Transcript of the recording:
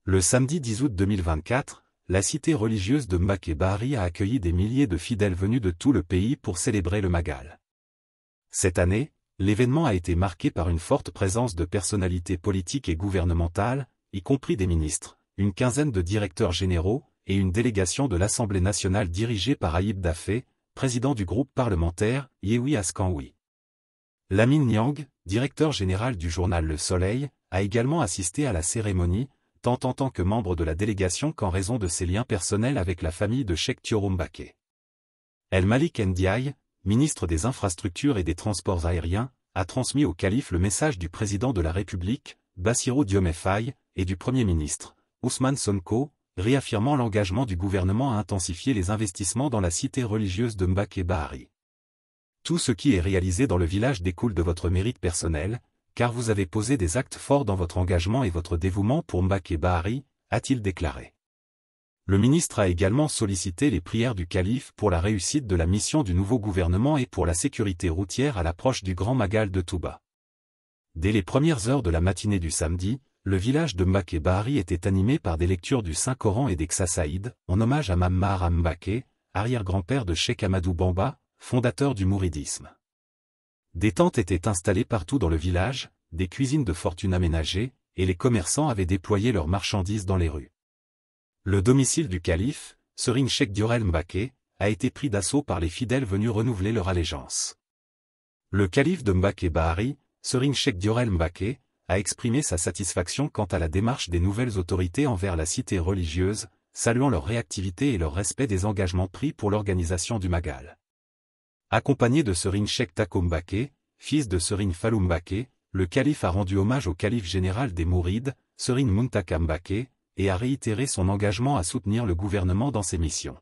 Le samedi 10 août 2024, la cité religieuse de Mbacké Bahari a accueilli des milliers de fidèles venus de tout le pays pour célébrer le Magal. Cette année, l'événement a été marqué par une forte présence de personnalités politiques et gouvernementales, y compris des ministres, une quinzaine de directeurs généraux, et une délégation de l'Assemblée nationale dirigée par Ayib Daffé, président du groupe parlementaire Yewwi Askan Wi. Lamine Niang, directeur général du journal Le Soleil, a également assisté à la cérémonie, tant en tant que membre de la délégation qu'en raison de ses liens personnels avec la famille de Cheikh Thioro Mbacké. El Malik Ndiaye, ministre des Infrastructures et des Transports aériens, a transmis au calife le message du président de la République, Bassirou Diomaye Faye, et du Premier ministre, Ousmane Sonko, réaffirmant l'engagement du gouvernement à intensifier les investissements dans la cité religieuse de Mbacké Bahari. Tout ce qui est réalisé dans le village découle de votre mérite personnel, car vous avez posé des actes forts dans votre engagement et votre dévouement pour Mbacké Bahari, a-t-il déclaré. Le ministre a également sollicité les prières du calife pour la réussite de la mission du nouveau gouvernement et pour la sécurité routière à l'approche du Grand Magal de Touba. Dès les premières heures de la matinée du samedi, le village de Mbacké Bahari était animé par des lectures du Saint-Coran et des Qassaïd, en hommage à Mame Maharam Mbacké, arrière-grand-père de Cheikh Ahmadou Bamba, fondateur du mouridisme. Des tentes étaient installées partout dans le village, des cuisines de fortune aménagées, et les commerçants avaient déployé leurs marchandises dans les rues. Le domicile du calife, Serigne Cheikh Diorel Mbacké, a été pris d'assaut par les fidèles venus renouveler leur allégeance. Le calife de Mbacké Bahari, Serigne Cheikh Diorel Mbacké, a exprimé sa satisfaction quant à la démarche des nouvelles autorités envers la cité religieuse, saluant leur réactivité et leur respect des engagements pris pour l'organisation du Magal. Accompagné de Serigne Cheikh Tako Mbacké, fils de Serigne Fallou Mbacké, le calife a rendu hommage au calife général des Mourides, Serigne Muntaka Mbacké, et a réitéré son engagement à soutenir le gouvernement dans ses missions.